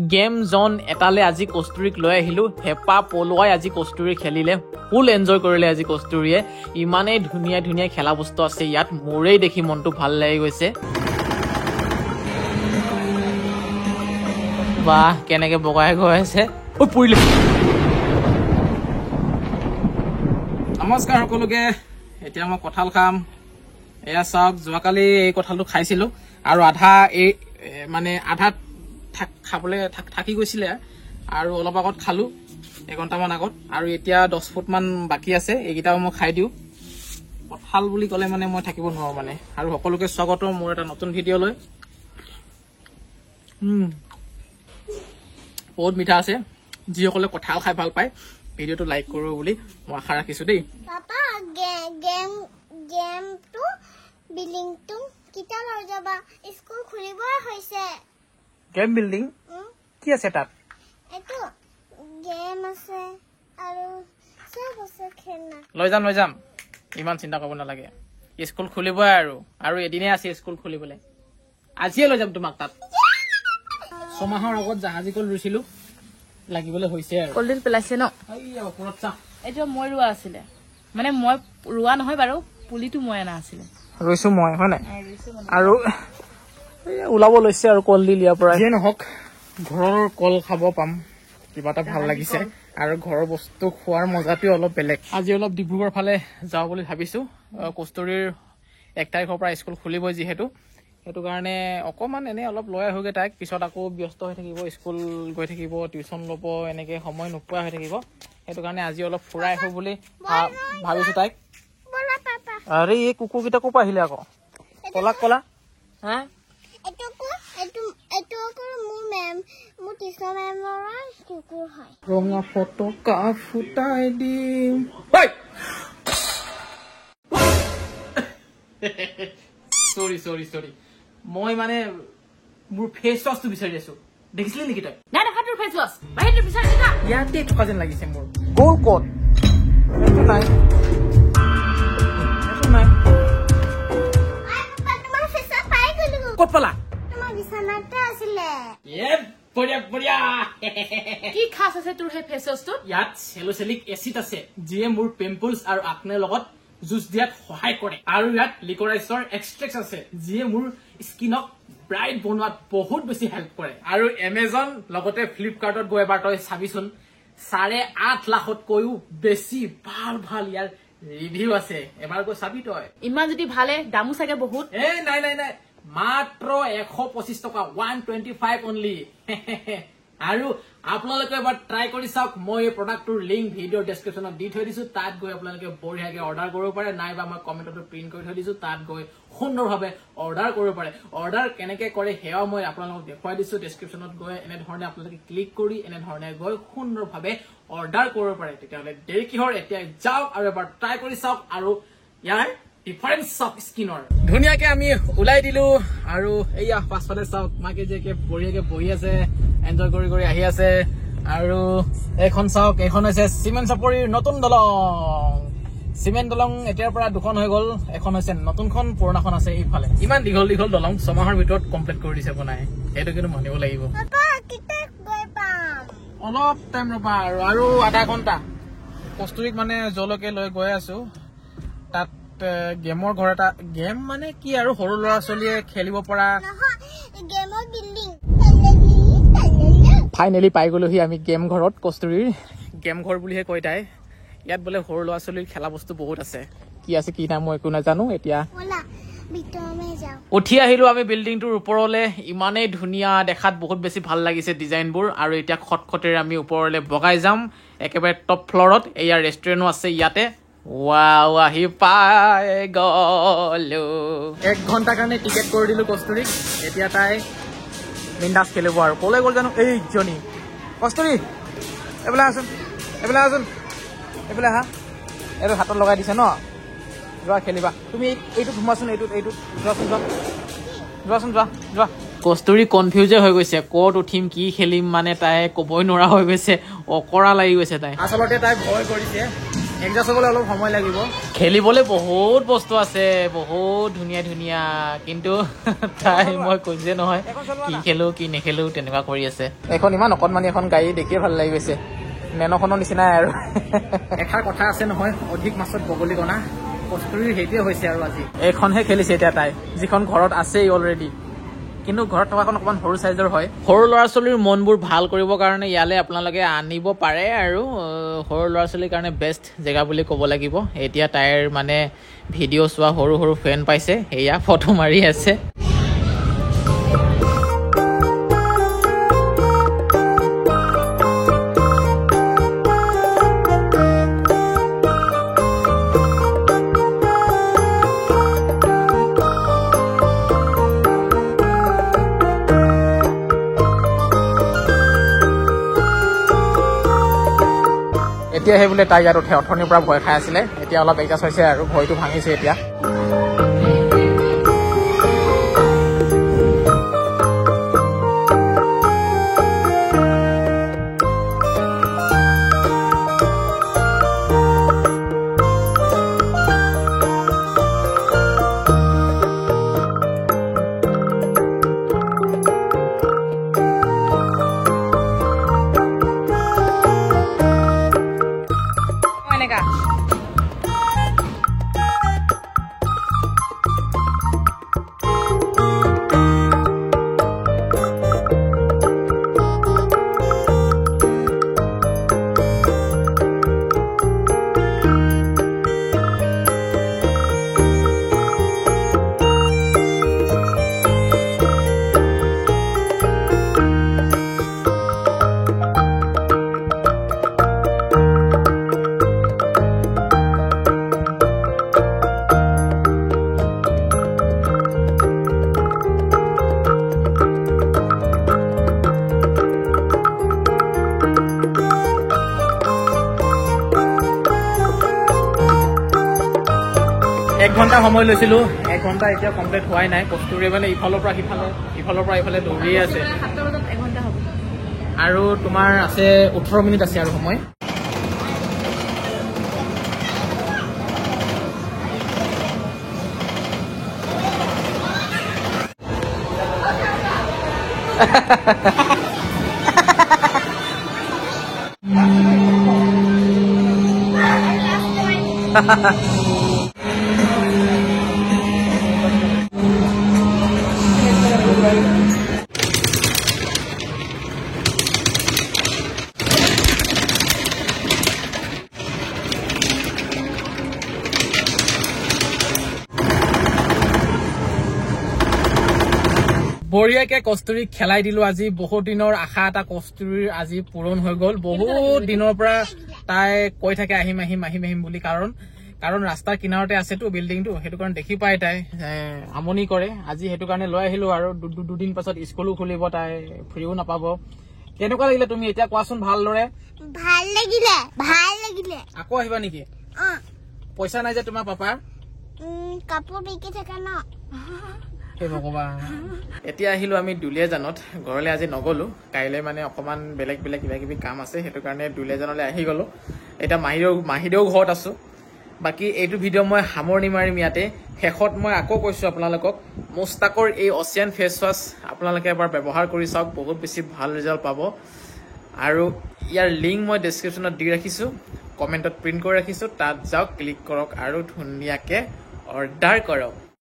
game জন এটালে আজি কস্তুৰীক লৈ আহিলো হেপা পলোৱাই আজি কস্তুৰী খেলিলে ফুল এনজয় কৰিলে আজি কস্তুৰীয়ে ইমানেই ধুনীয়া ধুনীয়া খেলা বস্তু আছে ইয়াত মোৰেই দেখি মনটো ভাল লাগি গৈছে বাহ কেনেকে বগাই গৈ আছে ও পৰিলে নমস্কাৰ সকলোকে এতিয়া মই কঁঠাল খাম এয়া চাওক যোৱাকালি এই কঁঠালটো খাইছিলো আৰু আধা এই মানে আধা খাবলৈ থাকি গৈছিলে আৰু অলপ আগত খালো এঘণ্টামান আগত আৰু এতিয়া 10 ফুট মান বাকি আছে এইকেইটাও মই খাই দিওঁ কঁঠাল বুলি ক'লে মানে মই থাকিব নোৱাৰো মানে আৰু সকলোকে স্বাগত মোৰ এটা নতুন ভিডিঅ' লৈ বহুত মিঠা আছে যিসকলে কঁঠাল খাই ভাল পায় ভিডিঅ'টো লাইক কৰিব বুলি মই আশা ৰাখিছো দেই পাপা গেমটো বিল্ডিংটো কিটা লৈ যাবা স্কুল খুলিব হৈছে গেম বিল্ডিং কি আছে তাত এটো গেম আছে আৰু সব আছে খেলনা লৈ যাম ইমান চিন্তা কৰিব নালাগে স্কুল খুলিবই আৰু এদিনে আছে স্কুল খুলিবলৈ আজিয়ে লৈ যাম তোমাক তাত ছমাহৰ আগত জাহাজী কল ৰুইছিলো লাগিবলৈ হৈছে আৰু কলডিল পেলাইছে ন এইয়া ওপৰত চা এইটো মই ৰোৱা আছিলে মানে মই ৰোৱা নহয় বাৰু পুলিটো মই আনা আছিলে ৰুইছো মই হয় নাই আৰু ওলাব লৈছে আৰু কলডিল ইয়াৰ পৰা যিয়ে নহওক ঘৰৰ কল খাব পাম কিবা এটা ভাল লাগিছে আৰু ঘৰৰ বস্তু খোৱাৰ মজাটো অলপ বেলেগ আজি অলপ ডিব্ৰুগড় ফালে যাওঁ বুলি ভাবিছো কস্তুৰীৰ 1 তাৰিখৰ পৰা স্কুল খুলিবই যিহেতু সেইটো কাৰণে অকমান এনে অলপ লৈ আহোগে তাইক পিছত আকৌ ব্যস্ত হৈ থাকিব স্কুল গৈ থাকিব টিউচন ল'ব এনেকে সময় নোপোৱা হৈ থাকিব সেইটো কাৰণে আজি অলপ ফুৰাই আহো বুলি ভাবিছো তাইক বলা পাপা আৰে এই কুকুৰকেইটা ক'ৰ পৰা আহিলে আকৌ কলা হা এটো মোৰ টিচাৰ মেমৰ কুকুৰ হয় ৰঙা ফটকা ফুটাই দিম সৰি মই মানে মোৰ ফেচ ৱাছটো বিচাৰি আছো দেখিছিলি নেকি তই নাই দেখা তোৰ ফেচ ৱাছ বাহিৰটো বিচাৰি দেখা ইয়াতে থকা যেন লাগিছে মোৰ গ'ল ক'ত এইটো নাই তোমাৰ ফেচা পাই গলো ক'ত পালা তোমাৰ বিছনাতে আছিলে বঢ়িয়া কি খাস আছে তোৰ সেই ফেচ ৱাছটো ইয়াত চেলোচেলিক এচিড আছে যিয়ে মোৰ পিম্পলছ আৰু আকনেৰ লগত জুচ দিয়াত সহায় কৰে আৰু ইয়াত লিকৰাইছৰ এক্সট্ৰেক্ট আছে যিয়ে মোৰ স্কিনক ব্ৰাইট বনোৱাত বহুত বেছি হেল্প কৰে আৰু এমেজন লগতে ফ্লিপকাৰ্টত গৈ এবাৰ তই চাবিচোন 8.5 লাখতকৈও বেছি ভাল ইয়াৰ ৰিভিউ আছে এবাৰ গৈ চাবি তই ইমান যদি ভালে দামো চাগে বহুত নাই মাত্ৰ 125 টকা 125 অনলি আৰু আপোনালোকে এবাৰ ট্ৰাই কৰি চাওক মই এই প্ৰডাক্টটোৰ লিংক ভিডিঅ' ডেছক্ৰিপশ্যনত দি থৈ দিছো তাত গৈ আপোনালোকে বঢ়িয়াকে অৰ্ডাৰ কৰিব পাৰে নাইবা মই কমেণ্টতো প্ৰিণ্ট কৰি থৈ দিছো তাত গৈ সুন্দৰভাৱে অৰ্ডাৰ কৰিব পাৰে অৰ্ডাৰ কেনেকে কৰে সেয়াও মই আপোনালোকক দেখুৱাই দিছো ডেছক্ৰিপশ্যনত গৈ এনেধৰণে আপোনালোকে ক্লিক কৰি এনেধৰণে গৈ সুন্দৰভাৱে অৰ্ডাৰ কৰিব পাৰে তেতিয়াহ'লে দেৰি কিহৰ এতিয়া যাওক আৰু এবাৰ ট্ৰাই কৰি চাওক আৰু ইয়াৰ ডিফাৰেন্স অফ স্কিনৰ ধুনীয়াকে আমি ওলাই দিলো আৰু এইয়া পাছফালে চাওক মাকে যে বঢ়িয়াকে বহি আছে এনজয় কৰি আহি আছে আৰু এখন চাওক এখন হৈছে চিমেণ্ট চাপৰিৰ নতুন দলং চিমেণ্ট দলং এতিয়াৰ পৰা 2খন হৈ গ'ল এখন হৈছে নতুনখন পুৰণাখন আছে এইফালে ইমান দীঘল দলং 6 মাহৰ ভিতৰত কমপ্লিট কৰি দিছে বনাই সেইটো কিন্তু মানিব লাগিব পাপা কিটা গৈ পাম অলপ টাইম ৰবা আৰু আধা ঘণ্টা কস্তুৰীক মানে জলকে লৈ গৈ আছো তাত গেমৰ ঘৰ এটা গেম মানে কি আৰু সৰু ল'ৰা ছোৱালীয়ে খেলিব পৰা গেমৰ বিল্ডিং ফাইনেলি পাই গলোহি আমি গেম ঘৰত কস্তুৰীৰ গেম ঘৰ বুলিহে কয় তাই ইয়াত বোলে সৰু ল'ৰা ছোৱালীৰ খেলা বস্তু বহুত আছে কি আছে কি নাই মই একো নাজানো এতিয়া উঠি আহিলো আমি বিল্ডিংটোৰ ওপৰলে ইমানেই ধুনীয়া দেখাত বহুত বেছি ভাল লাগিছে ডিজাইনবোৰ আৰু এতিয়া খটখটেৰে আমি ওপৰলে বগাই যাম একেবাৰে টপ ফ্ল'ৰত এয়া ৰেষ্টুৰেণ্টো আছে ইয়াতে ৱাও আহি পাই গলো 1 ঘণ্টাৰ কাৰণে টিকেট কৰি দিলো কস্তুৰীক এতিয়া তাই বিন্দাছ খেলিব আৰু ক'লৈ গ'ল জানো এইজনী কস্তুৰী এইফালে আহা এইটো হাতত লগাই দিছে ন যোৱা খেলিবা তুমি এইটোত সোমাচোন এইটোত যোৱা কস্তুৰী কনফিউজে হৈ গৈছে ক'ত উঠিম কি খেলিম মানে তাই ক'বই নোৱাৰা হৈ গৈছে অকৰা লাগি গৈছে তাই আচলতে তাই ভয় কৰিছে এডজাষ্ট হ'বলৈ অলপ সময় লাগিব খেলিবলৈ বহুত বস্তু আছে বহুত ধুনীয়া ধুনীয়া কিন্তু তাই মই কৈছে নহয় কি খেলো কি নেখেলো তেনেকুৱা কৰি আছে এখন ইমান অকণমানি এখন গাড়ী দেখিয়ে ভাল লাগি গৈছে নেনখনৰ নিচিনাই আৰু এষাৰ কথা আছে নহয় অধিক মাছত বগলী কণা কস্তুৰীৰ সেইটোৱে হৈছে আৰু আজি এইখনহে খেলিছে এতিয়া তাই যিখন ঘৰত আছেই অলৰেডি কিন্তু ঘৰত থকাখন অকণমান সৰু চাইজৰ হয় সৰু ল'ৰা ছোৱালীৰ মনবোৰ ভাল কৰিবৰ কাৰণে ইয়ালৈ আপোনালোকে আনিব পাৰে আৰু সৰু ল'ৰা ছোৱালীৰ কাৰণে বেষ্ট জেগা বুলি ক'ব লাগিব এতিয়া তাইৰ মানে ভিডিঅ' চোৱা সৰু সৰু ফেন পাইছে সেয়া ফটো মাৰি আছে এতিয়া সেই বোলে তাই ইয়াত উঠে অথনিৰ পৰা ভয় খাই আছিলে এতিয়া অলপ এডজাষ্ট হৈছে আৰু ভয়টো ভাঙিছে এতিয়া এক ঘণ্টা সময় লৈছিলো এক ঘণ্টা এতিয়া কমপ্লিট হোৱাই নাই কস্তুৰীয়ে মানে ইফালৰ পৰা ইফালে দৌৰিয়ে আছে 7টা বজাত এঘণ্টা হ'ব আৰু তোমাৰ আছে 18 মিনিট আছে আৰু সময় বঢ়িয়াকে কস্তুৰীক খেলাই দিলো আজি বহুত দিনৰ আশা এটা কস্তুৰীৰ আজি পূৰণ হৈ গ'ল বহুত দিনৰ পৰা তাই কৈ থাকে আহিম বুলি কাৰণ ৰাস্তাৰ কিনাৰতে আছেতো বিল্ডিংটো সেইটো কাৰণে দেখি পাই তাই আমনি কৰে আজি সেইটো কাৰণে লৈ আহিলো আৰু দুদিন পাছত স্কুলো খুলিব তাই ফ্ৰীও নাপাব কেনেকুৱা লাগিলে তুমি এতিয়া কোৱাচোন ভালদৰে ভাল লাগিলে আকৌ আহিবা নেকি পইচা নাই যে তোমাৰ পাপাৰ কাপোৰ বিকি থাকে ন ভগৱান এতিয়া আহিলো আমি দুলীয়াজানত ঘৰলৈ আজি নগলো কাইলৈ মানে অকমান বেলেগ কিবা কিবি কাম আছে সেইটো কাৰণে দুলীয়াজানলৈ আহি গলো এতিয়া মাহিদেউ ঘৰত আছো বাকি এইটো ভিডিঅ' মই সামৰণি মাৰিম ইয়াতে শেষত মই আকৌ কৈছো আপোনালোকক মুস্তাকৰ এই অচিয়ান ফেচ ৱাছ আপোনালোকে এবাৰ ব্যৱহাৰ কৰি চাওক বহুত বেছি ভাল ৰিজাল্ট পাব আৰু ইয়াৰ লিংক মই ডেছক্ৰিপশ্যনত দি ৰাখিছো কমেণ্টত প্ৰিণ্ট কৰি ৰাখিছো তাত যাওক ক্লিক কৰক আৰু ধুনীয়াকে অৰ্ডাৰ কৰক